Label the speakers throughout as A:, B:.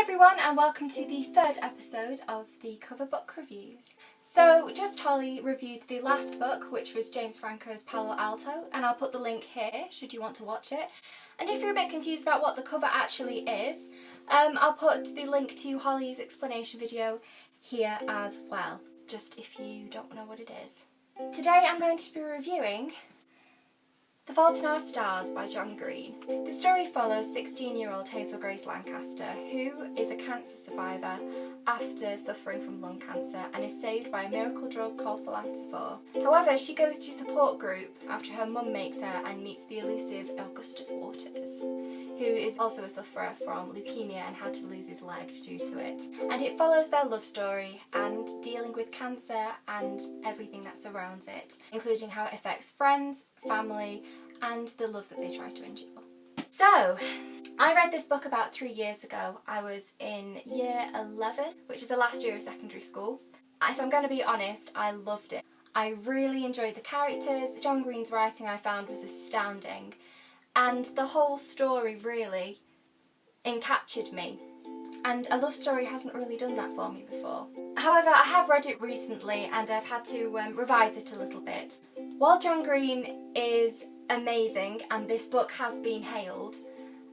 A: Hi everyone and welcome to the third episode of the Cover Book Reviews. So Just Holly reviewed the last book, which was James Franco's Palo Alto, and I'll put the link here should you want to watch it. And if you're a bit confused about what the cover actually is, I'll put the link to Holly's explanation video here as well, just if you don't know what it is. Today I'm going to be reviewing The Fault in Our Stars by John Green. The story follows 16-year-old Hazel Grace Lancaster, who is a cancer survivor after suffering from lung cancer and is saved by a miracle drug called Philanthropor. However, she goes to support group after her mum makes her and meets the elusive Augustus Waters, who is also a sufferer from leukemia and had to lose his leg due to it. And it follows their love story and dealing with cancer and everything that surrounds it, including how it affects friends, family, and the love that they try to endure. So, I read this book about 3 years ago. I was in year 11, which is the last year of secondary school. If I'm going to be honest, I loved it. I really enjoyed the characters. John Green's writing I found was astounding, and the whole story really encaptured me. And a love story hasn't really done that for me before. However, I have read it recently and I've had to revise it a little bit. While John Green is amazing and this book has been hailed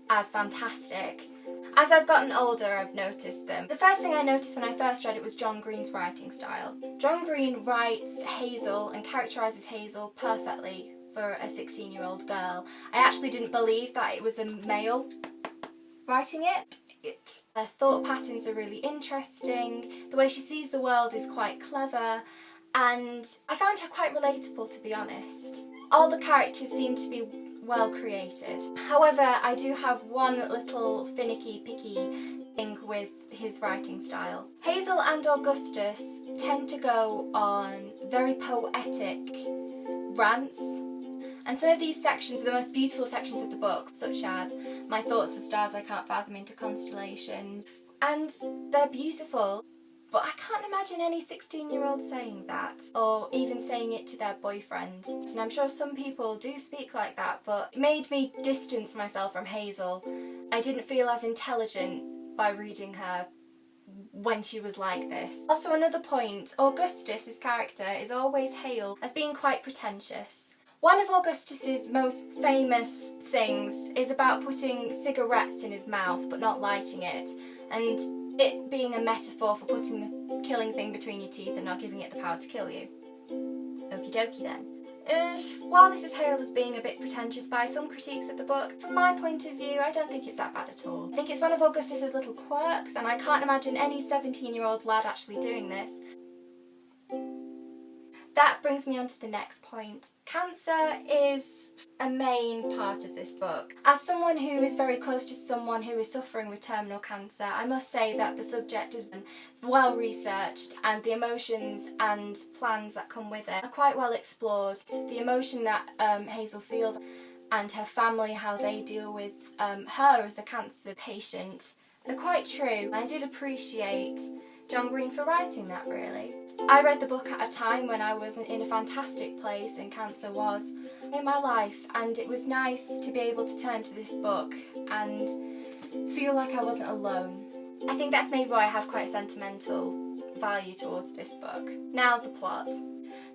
A: as fantastic, as I've gotten older I've noticed them. The first thing I noticed when I first read it was John Green's writing style. John Green writes Hazel and characterises Hazel perfectly for a 16-year-old girl. I actually didn't believe that it was a male writing it. Her thought patterns are really interesting, the way she sees the world is quite clever, and I found her quite relatable, to be honest. All the characters seem to be well created. However, I do have one little finicky picky thing with his writing style. Hazel and Augustus tend to go on very poetic rants, and some of these sections are the most beautiful sections of the book, such as "My thoughts are stars I can't fathom into constellations," and they're beautiful. But I can't imagine any 16-year-old saying that, or even saying it to their boyfriend. And I'm sure some people do speak like that, but it made me distance myself from Hazel. I didn't feel as intelligent by reading her when she was like this. Also, another point, Augustus's character is always hailed as being quite pretentious. One of Augustus's most famous things is about putting cigarettes in his mouth but not lighting it, and it being a metaphor for putting the killing thing between your teeth and not giving it the power to kill you. Okie dokie then. While this is hailed as being a bit pretentious by some critiques of the book, from my point of view I don't think it's that bad at all. I think it's one of Augustus's little quirks, and I can't imagine any 17-year-old lad actually doing this. That brings me on to the next point. Cancer is a main part of this book. As someone who is very close to someone who is suffering with terminal cancer, I must say that the subject has been well researched and the emotions and plans that come with it are quite well explored. The emotion that Hazel feels and her family, how they deal with her as a cancer patient, are quite true. And I did appreciate John Green for writing that, really. I read the book at a time when I wasn't in a fantastic place and cancer was in my life, and it was nice to be able to turn to this book and feel like I wasn't alone. I think that's maybe why I have quite a sentimental value towards this book. Now the plot.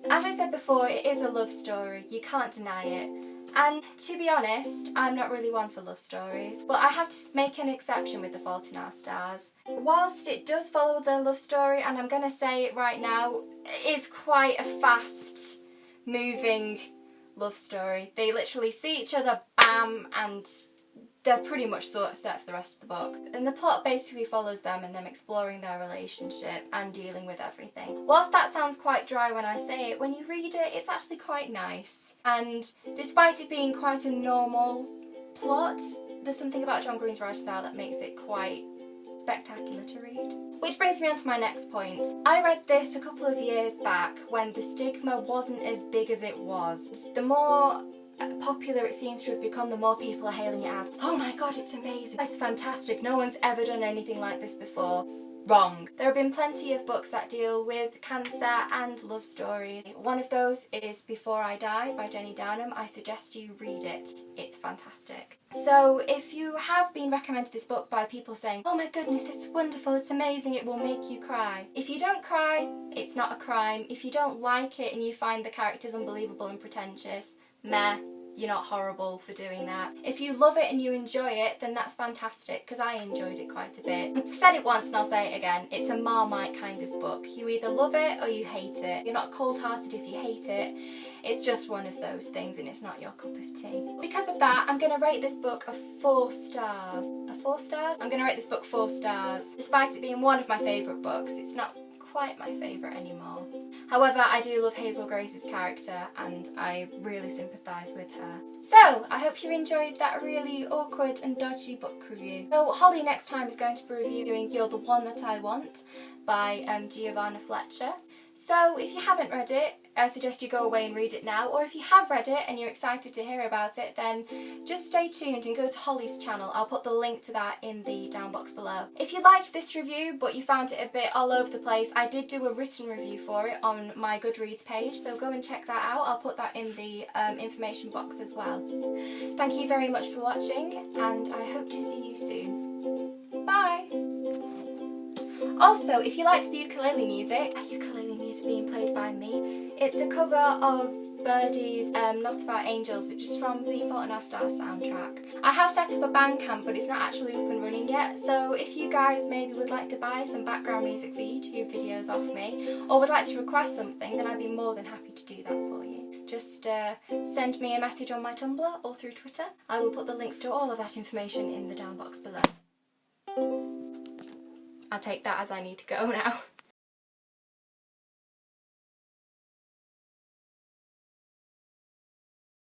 A: As I said before, it is a love story, you can't deny it. And to be honest, I'm not really one for love stories, but I have to make an exception with The Fault in Our Stars. Whilst it does follow the love story, and I'm going to say it right now, it is quite a fast moving love story. They literally see each other, bam, and they're pretty much set for the rest of the book. And the plot basically follows them and them exploring their relationship and dealing with everything. Whilst that sounds quite dry when I say it, when you read it, it's actually quite nice. And despite it being quite a normal plot, there's something about John Green's writing style that makes it quite spectacular to read. Which brings me on to my next point. I read this a couple of years back when the stigma wasn't as big as it was. The more popular it seems to have become, the more people are hailing it as, "Oh my god, it's amazing, it's fantastic, no one's ever done anything like this before." Wrong. There have been plenty of books that deal with cancer and love stories. One of those is Before I Die by Jenny Downham. I suggest you read it. It's fantastic. So if you have been recommended this book by people saying, oh my goodness, it's wonderful, it's amazing, it will make you cry. If you don't cry, it's not a crime. If you don't like it and you find the characters unbelievable and pretentious, meh. You're not horrible for doing that. If you love it and you enjoy it, then that's fantastic, because I enjoyed it quite a bit. I've said it once and I'll say it again, it's a Marmite kind of book. You either love it or you hate it. You're not cold-hearted if you hate it. It's just one of those things and it's not your cup of tea. Because of that, I'm going to rate this book a 4 stars. A 4 stars? I'm going to rate this book 4 stars. Despite it being one of my favourite books, it's not quite my favourite anymore. However, I do love Hazel Grace's character and I really sympathise with her. So, I hope you enjoyed that really awkward and dodgy book review. So, Holly next time is going to be reviewing You're the One That I Want by Giovanna Fletcher. So, if you haven't read it, I suggest you go away and read it now, or if you have read it and you're excited to hear about it, then just stay tuned and go to Holly's channel. I'll put the link to that in the down box below. If you liked this review but you found it a bit all over the place, I did do a written review for it on my Goodreads page, so go and check that out. I'll put that in the information box as well. Thank you very much for watching and I hope to see you soon. Bye! Also, if you liked the ukulele music being played by me, it's a cover of Birdie's Not About Angels, which is from the Fault in Our Stars soundtrack. I have set up a Bandcamp, but it's not actually up and running yet, so if you guys maybe would like to buy some background music for YouTube videos off me, or would like to request something, then I'd be more than happy to do that for you. Just send me a message on my Tumblr or through Twitter. I will put the links to all of that information in the down box below. I'll take that as I need to go now.